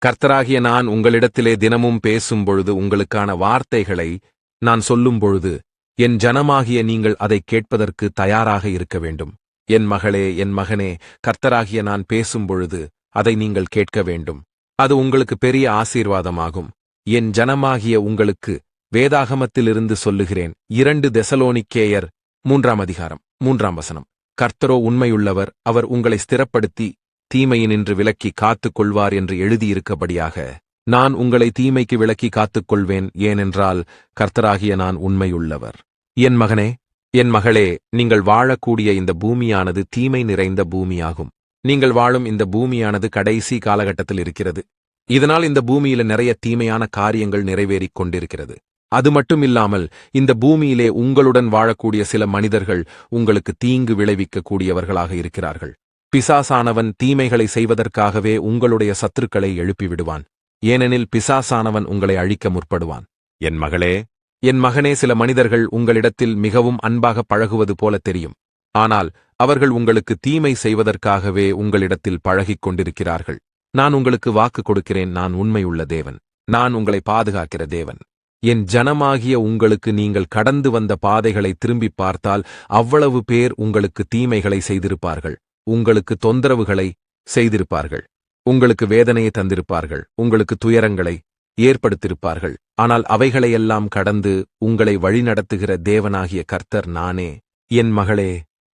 கர்த்தராகிய நான் உங்களிடத்திலே தினமும் பேசும் பொழுது உங்களுக்கான வார்த்தைகளை நான் சொல்லும் பொழுது என் ஜனமாகிய நீங்கள் அதைக் கேட்பதற்கு தயாராக இருக்க வேண்டும். என் மகளே, என் மகனே, கர்த்தராகிய நான் பேசும் பொழுது அதை நீங்கள் கேட்க வேண்டும். அது உங்களுக்கு பெரிய ஆசீர்வாதமாகும். என் ஜனமாகிய உங்களுக்கு வேதாகமத்திலிருந்து சொல்லுகிறேன். 2 தெசலோனிக்கேயர் 3 அதிகாரம் 3 கர்த்தரோ உண்மையுள்ளவர், அவர் உங்களை ஸ்திரப்படுத்தி தீமையினின்று விலக்கி காத்துக் கொள்வார் என்று எழுதியிருக்கபடியாக நான் உங்களை தீமைக்கு விலக்கி காத்துக் கொள்வேன். ஏனென்றால் கர்த்தராகிய நான் உண்மையுள்ளவர். என் மகனே, என் மகளே, நீங்கள் வாழக்கூடிய இந்த பூமியானது தீமை நிறைந்த பூமியாகும். நீங்கள் வாழும் இந்த பூமியானது கடைசி காலகட்டத்தில் இருக்கிறது. இதனால் இந்த பூமியில நிறைய தீமையான காரியங்கள் நிறைவேறிக் கொண்டிருக்கிறது. அது மட்டும் இல்லாமல் இந்த பூமியிலே உங்களுடன் வாழக்கூடிய சில மனிதர்கள் உங்களுக்கு தீங்கு விளைவிக்கக்கூடியவர்களாக இருக்கிறார்கள். பிசாசானவன் தீமைகளை செய்வதற்காகவே உங்களுடைய சத்துருக்களை எழுப்பிவிடுவான். ஏனெனில் பிசாசானவன் உங்களை அழிக்க முற்படுவான். என் மகளே, என் மகனே, சில மனிதர்கள் உங்களிடத்தில் மிகவும் அன்பாக பழகுவது போல தெரியும். ஆனால் அவர்கள் உங்களுக்கு தீமை செய்வதற்காகவே உங்களிடத்தில் பழகிக் கொண்டிருக்கிறார்கள். நான் உங்களுக்கு வாக்கு கொடுக்கிறேன். நான் உண்மையுள்ள தேவன். நான் உங்களை பாதுகாக்கிற தேவன். என் ஜனமாகிய உங்களுக்கு நீங்கள் கடந்து வந்த பாதைகளை திரும்பிப் பார்த்தால் அவ்வளவு பேர் உங்களுக்கு தீமைகளை செய்திருப்பார்கள். உங்களுக்கு தொந்தரவுகளை செய்திருப்பார்கள். உங்களுக்கு வேதனையை தந்திருப்பார்கள். உங்களுக்கு துயரங்களை ஏற்படுத்தியிருப்பார்கள். ஆனால் அவைகளையெல்லாம் கடந்து உங்களை வழிநடத்துகிற தேவனாகிய கர்த்தர் நானே. என் மகளே,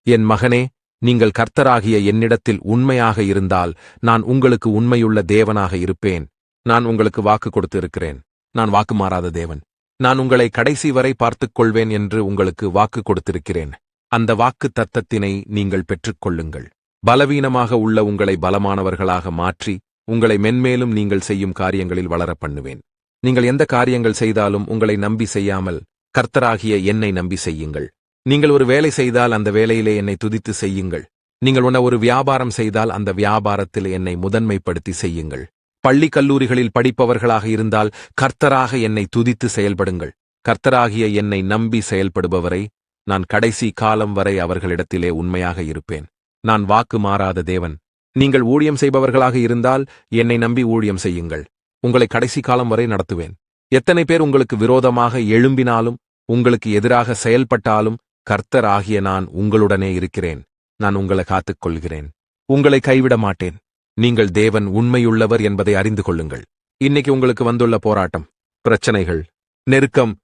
என் மகனே, நீங்கள் கர்த்தராகிய என்னிடத்தில் உண்மையாக இருந்தால் நான் உங்களுக்கு உண்மையுள்ள தேவனாக இருப்பேன். நான் உங்களுக்கு வாக்கு கொடுத்திருக்கிறேன். நான் வாக்கு மாறாத தேவன். நான் உங்களை கடைசி வரை பார்த்துக் கொள்வேன் என்று உங்களுக்கு வாக்கு கொடுத்திருக்கிறேன். அந்த வாக்கு தத்தத்தினை நீங்கள் பெற்றுக்கொள்ளுங்கள். பலவீனமாக உள்ள உங்களை பலமானவர்களாக மாற்றி உங்களை மென்மேலும் நீங்கள் செய்யும் காரியங்களில் வளர பண்ணுவேன். நீங்கள் எந்த காரியங்கள் செய்தாலும் உங்களை நம்பி செய்யாமல் கர்த்தராகிய என்னை நம்பி செய்யுங்கள். நீங்கள் ஒரு வேலை செய்தால் அந்த வேலையிலே என்னை துதித்து செய்யுங்கள். நீங்கள் ஒரு வியாபாரம் செய்தால் அந்த வியாபாரத்தில் என்னை முதன்மைப்படுத்தி செய்யுங்கள். பள்ளி கல்லூரிகளில் படிப்பவர்களாக இருந்தால் கர்த்தராக என்னை துதித்து செயல்படுங்கள். கர்த்தராகிய என்னை நம்பி செயல்படுபவரை நான் கடைசி காலம் வரை அவர்களிடத்திலே உண்மையாக இருப்பேன். நான் வாக்கு மாறாத தேவன். நீங்கள் ஊழியம் செய்பவர்களாக இருந்தால் என்னை நம்பி ஊழியம் செய்யுங்கள். உங்களை கடைசி காலம் வரை நடத்துவேன். எத்தனை பேர் உங்களுக்கு விரோதமாக எழும்பினாலும் உங்களுக்கு எதிராக செயல்பட்டாலும் கர்த்தர் ஆகிய நான் உங்களுடனே இருக்கிறேன். நான் உங்களை காத்துக் கொள்கிறேன். உங்களை கைவிட மாட்டேன். நீங்கள் தேவன் உண்மையுள்ளவர் என்பதை அறிந்து கொள்ளுங்கள். இன்னைக்கு உங்களுக்கு வந்துள்ள போராட்டம், பிரச்சனைகள், நெருக்கம்,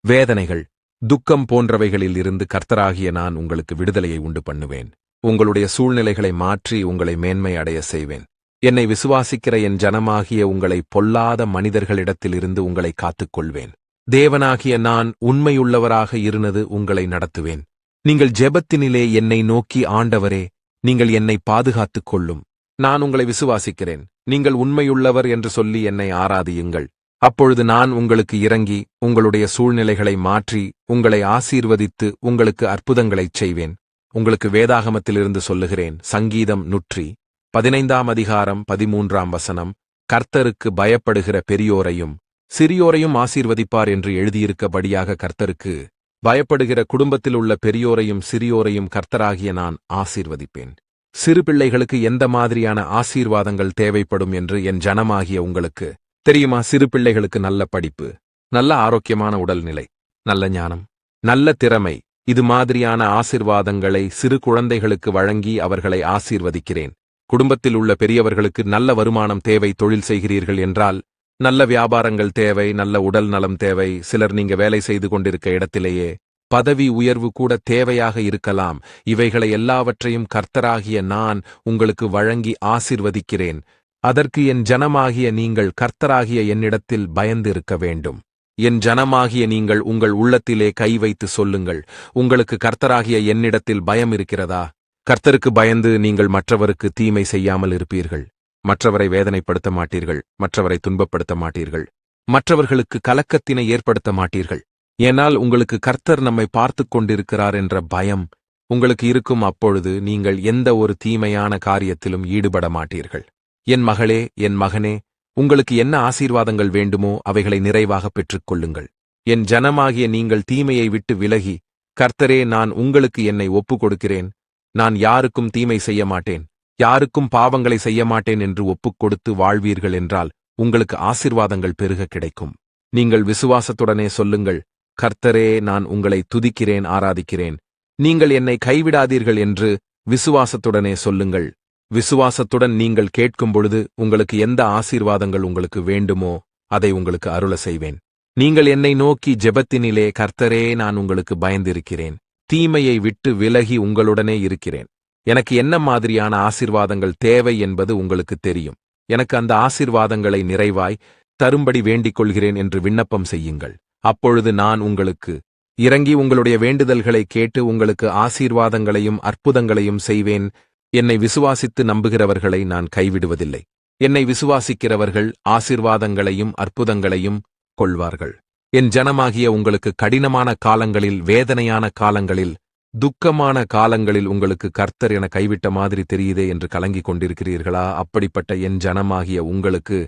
வேதனைகள், துக்கம் போன்றவைகளில் இருந்து கர்த்தராகிய நான் உங்களுக்கு விடுதலையை உண்டு பண்ணுவேன். உங்களுடைய சூழ்நிலைகளை மாற்றி உங்களை மேன்மை அடைய செய்வேன். என்னை விசுவாசிக்கிற என் ஜனமாகிய உங்களை பொல்லாத மனிதர்களிடத்திலிருந்து உங்களை காத்துக்கொள்வேன். தேவனாகிய நான் உண்மையுள்ளவராக இருந்தது உங்களை நடத்துவேன். நீங்கள் ஜெபத்தினிலே என்னை நோக்கி, ஆண்டவரே, நீங்கள் என்னை பாதுகாத்துக் கொள்ளும். நான் உங்களை விசுவாசிக்கிறேன். நீங்கள் உண்மையுள்ளவர் என்று சொல்லி என்னை ஆராதியுங்கள். அப்பொழுது நான் உங்களுக்கு இறங்கி உங்களுடைய சூழ்நிலைகளை மாற்றி உங்களை ஆசீர்வதித்து உங்களுக்கு அற்புதங்களைச் செய்வேன். உங்களுக்கு வேதாகமத்திலிருந்து சொல்லுகிறேன். சங்கீதம் 115 அதிகாரம் 13 கர்த்தருக்கு பயப்படுகிற பெரியோரையும் சிறியோரையும் ஆசீர்வதிப்பார் என்று எழுதியிருக்கபடியாக கர்த்தருக்கு பயப்படுகிற குடும்பத்தில் உள்ள பெரியோரையும் சிறியோரையும் கர்த்தராகிய நான் ஆசீர்வதிப்பேன். சிறு பிள்ளைகளுக்கு எந்த மாதிரியான ஆசீர்வாதங்கள் தேவைப்படும் என்று என் ஜனமாகிய உங்களுக்கு தெரியுமா? சிறு பிள்ளைகளுக்கு நல்ல படிப்பு, நல்ல ஆரோக்கியமான உடல்நிலை, நல்ல ஞானம், நல்ல திறமை, இது மாதிரியான ஆசீர்வாதங்களை சிறு குழந்தைகளுக்கு வழங்கி அவர்களை ஆசீர்வதிக்கிறேன். குடும்பத்தில் உள்ள பெரியவர்களுக்கு நல்ல வருமானம் தேவை. தொழில் செய்கிறீர்கள் என்றால் நல்ல வியாபாரங்கள் தேவை, நல்ல உடல் நலம் தேவை. சிலர் நீங்க வேலை செய்து கொண்டிருக்க இடத்திலேயே பதவி உயர்வு கூட தேவையாக இருக்கலாம். இவைகளை எல்லாவற்றையும் கர்த்தராகிய நான் உங்களுக்கு வழங்கி ஆசீர்வதிக்கிறேன். அதற்கு என் ஜனமாகிய நீங்கள் கர்த்தராகிய என்னிடத்தில் பயந்து இருக்க வேண்டும். என் ஜனமாகிய நீங்கள் உங்கள் உள்ளத்திலே கை வைத்து சொல்லுங்கள், உங்களுக்கு கர்த்தராகிய என்னிடத்தில் பயம் இருக்கிறதா? கர்த்தருக்கு பயந்து நீங்கள் மற்றவருக்கு தீமை செய்யாமல் இருப்பீர்கள். மற்றவரை வேதனைப்படுத்த மாட்டீர்கள். மற்றவரை துன்பப்படுத்த மாட்டீர்கள். மற்றவர்களுக்கு கலக்கத்தினை ஏற்படுத்த மாட்டீர்கள். ஏனால் உங்களுக்கு கர்த்தர் நம்மை பார்த்துக் கொண்டிருக்கிறார் என்ற பயம் உங்களுக்கு இருக்கும். அப்பொழுது நீங்கள் எந்த ஒரு தீமையான காரியத்திலும் ஈடுபட மாட்டீர்கள். என் மகளே, என் மகனே, உங்களுக்கு என்ன ஆசீர்வாதங்கள் வேண்டுமோ அவைகளை நிறைவாக பெற்றுக்கொள்ளுங்கள். என் ஜனமாகிய நீங்கள் தீமையை விட்டு விலகி, கர்த்தரே, நான் உங்களுக்கு என்னை ஒப்புக் கொடுக்கிறேன், நான் யாருக்கும் தீமை செய்ய மாட்டேன், யாருக்கும் பாவங்களை செய்ய மாட்டேன் என்று ஒப்புக் கொடுத்து வாழ்வீர்கள் என்றால் உங்களுக்கு ஆசீர்வாதங்கள் பெருக கிடைக்கும். நீங்கள் விசுவாசத்துடனே சொல்லுங்கள், கர்த்தரே, நான் உங்களை துதிக்கிறேன், ஆராதிக்கிறேன். நீங்கள் என்னை கைவிடாதீர்கள் என்று விசுவாசத்துடனே சொல்லுங்கள். விசுவாசத்துடன் நீங்கள் கேட்கும் பொழுது உங்களுக்கு எந்த ஆசீர்வாதங்கள் உங்களுக்கு வேண்டுமோ அதை உங்களுக்கு அருள செய்வேன். நீங்கள் என்னை நோக்கி ஜெபத்தினிலே, கர்த்தரே, நான் உங்களுக்கு பயந்திருக்கிறேன், தீமையை விட்டு விலகி உங்களுடனே இருக்கிறேன், எனக்கு என்ன மாதிரியான ஆசீர்வாதங்கள் தேவை என்பது உங்களுக்கு தெரியும், எனக்கு அந்த ஆசீர்வாதங்களை நிறைவாய் தரும்படி வேண்டிக் கொள்கிறேன் என்று விண்ணப்பம் செய்யுங்கள். அப்பொழுது நான் உங்களுக்கு இறங்கி உங்களுடைய வேண்டுதல்களை கேட்டு உங்களுக்கு ஆசீர்வாதங்களையும் அற்புதங்களையும் செய்வேன். என்னை விசுவாசித்து நம்புகிறவர்களை நான் கைவிடுவதில்லை. என்னை விசுவாசிக்கிறவர்கள் ஆசீர்வாதங்களையும் அற்புதங்களையும் கொள்வார்கள். என் ஜனமாகிய உங்களுக்கு கடினமான காலங்களில், வேதனையான காலங்களில், துக்கமான காலங்களில் உங்களுக்கு கர்த்தர் என கைவிட்ட மாதிரி தெரியுதே என்று கலங்கிக் கொண்டிருக்கிறீர்களா? அப்படிப்பட்ட என் ஜனமாகிய உங்களுக்கு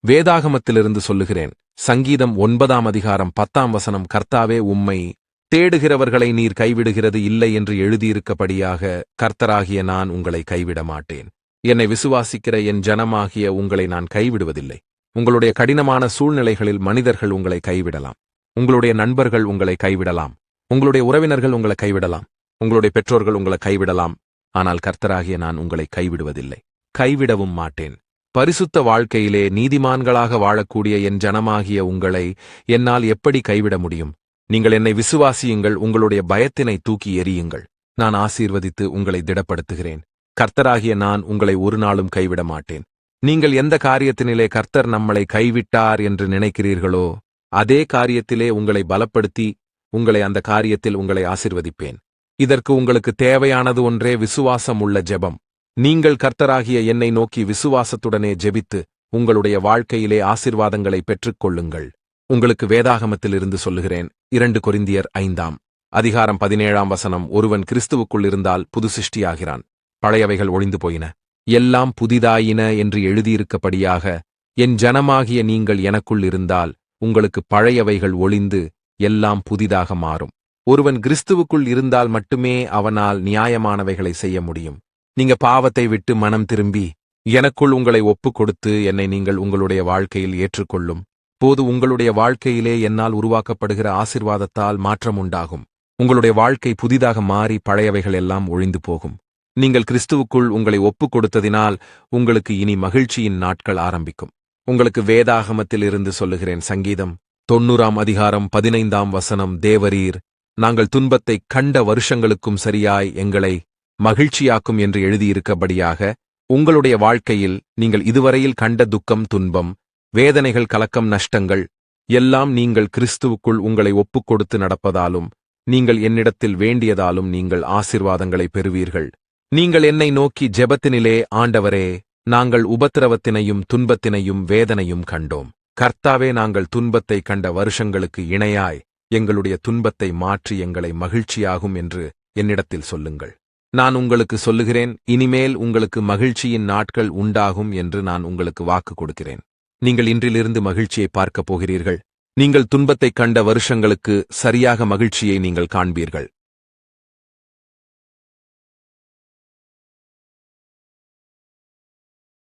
வேதாகமத்திலிருந்து சொல்லுகிறேன். சங்கீதம் 9:10 கர்த்தாவே, உம்மை தேடுகிறவர்களை நீர் கைவிடுகிறது இல்லை என்று எழுதியிருக்கபடியாக கர்த்தராகிய நான் உங்களை கைவிட மாட்டேன். என்னை விசுவாசிக்கிற என் ஜனமாகிய உங்களை நான் கைவிடுவதில்லை. உங்களுடைய கடினமான சூழ்நிலைகளில் மனிதர்கள் உங்களை கைவிடலாம். உங்களுடைய நண்பர்கள் உங்களை கைவிடலாம். உங்களுடைய உறவினர்கள் உங்களை கைவிடலாம். உங்களுடைய பெற்றோர்கள் உங்களை கைவிடலாம். ஆனால் கர்த்தராகிய நான் உங்களை கைவிடுவதில்லை, கைவிடவும் மாட்டேன். பரிசுத்த வாழ்க்கையிலே நீதிமான்களாக வாழக்கூடிய என் ஜனமாகிய உங்களை என்னால் எப்படி கைவிட முடியும்? நீங்கள் என்னை விசுவாசியுங்கள், உங்களுடைய பயத்தினை தூக்கி எறியுங்கள். நான் ஆசீர்வதித்து உங்களை திடப்படுத்துகிறேன். கர்த்தராகிய நான் உங்களை ஒரு நாளும் கைவிட மாட்டேன். நீங்கள் எந்த காரியத்தினிலே கர்த்தர் நம்மளை கைவிட்டார் என்று நினைக்கிறீர்களோ அதே காரியத்திலே உங்களை பலப்படுத்தி உங்களை அந்த காரியத்தில் உங்களை ஆசீர்வதிப்பேன். இதற்கு உங்களுக்கு தேவையானது ஒன்றே, விசுவாசம் உள்ள ஜெபம். நீங்கள் கர்த்தராகிய என்னை நோக்கி விசுவாசத்துடனே ஜெபித்து உங்களுடைய வாழ்க்கையிலே ஆசீர்வாதங்களை பெற்றுக்கொள்ளுங்கள். உங்களுக்கு வேதாகமத்திலிருந்து சொல்லுகிறேன். 2 கொரிந்தியர் 5:17 ஒருவன் கிறிஸ்துவுக்குள் இருந்தால் புது சிருஷ்டியாகிறான், பழையவைகள் ஒழிந்து போயின, எல்லாம் புதிதாயின என்று எழுதியிருக்கபடியாக என் ஜனமாகிய நீங்கள் எனக்குள் இருந்தால் உங்களுக்கு பழையவைகள் ஒழிந்து எல்லாம் புதிதாக மாறும். ஒருவன் கிறிஸ்துவுக்குள் இருந்தால் மட்டுமே அவனால் நியாயமானவைகளை செய்ய முடியும். நீங்க பாவத்தை விட்டு மனம் திரும்பி எனக்குள் உங்களை ஒப்புக் கொடுத்து என்னை நீங்கள் உங்களுடைய வாழ்க்கையில் ஏற்றுக்கொள்ளும் போது உங்களுடைய வாழ்க்கையிலே என்னால் உருவாக்கப்படுகிற ஆசீர்வாதத்தால் மாற்றம் உண்டாகும். உங்களுடைய வாழ்க்கை புதிதாக மாறி பழையவைகள் எல்லாம் ஒழிந்து போகும். நீங்கள் கிறிஸ்துவுக்குள் உங்களை ஒப்புக் கொடுத்ததினால் உங்களுக்கு இனி மகிழ்ச்சியின் நாட்கள் ஆரம்பிக்கும். உங்களுக்கு வேதாகமத்தில் இருந்து சொல்லுகிறேன். சங்கீதம் 90:15 தேவரீர் நாங்கள் துன்பத்தைக் கண்ட வருஷங்களுக்கும் சரியாய் எங்களை மகிழ்ச்சியாக்கும் என்று எழுதியிருக்கபடியாக உங்களுடைய வாழ்க்கையில் நீங்கள் இதுவரையில் கண்ட துக்கம், துன்பம், வேதனைகள், கலக்கம், நஷ்டங்கள் எல்லாம் நீங்கள் கிறிஸ்துவுக்குள் உங்களை ஒப்புக் கொடுத்து நடப்பதாலும் நீங்கள் என்னிடத்தில் வேண்டியதாலும் நீங்கள் ஆசீர்வாதங்களை பெறுவீர்கள். நீங்கள் என்னை நோக்கி ஜெபத்தினிலே, ஆண்டவரே, நாங்கள் உபத்திரவத்தினையும் துன்பத்தினையும் வேதனையும் கண்டோம். கர்த்தாவே, நாங்கள் துன்பத்தை கண்ட வருஷங்களுக்கு இணையாய் எங்களுடைய துன்பத்தை மாற்றி எங்களை மகிழ்ச்சியாகும் என்று என்னிடத்தில் சொல்லுங்கள். நான் உங்களுக்கு சொல்லுகிறேன், இனிமேல் உங்களுக்கு மகிழ்ச்சியின் நாட்கள் உண்டாகும் என்று நான் உங்களுக்கு வாக்கு கொடுக்கிறேன். நீங்கள் இன்றிலிருந்து மகிழ்ச்சியை பார்க்கப் போகிறீர்கள். நீங்கள் துன்பத்தைக் கண்ட வருஷங்களுக்கு சரியாக மகிழ்ச்சியை நீங்கள் காண்பீர்கள்.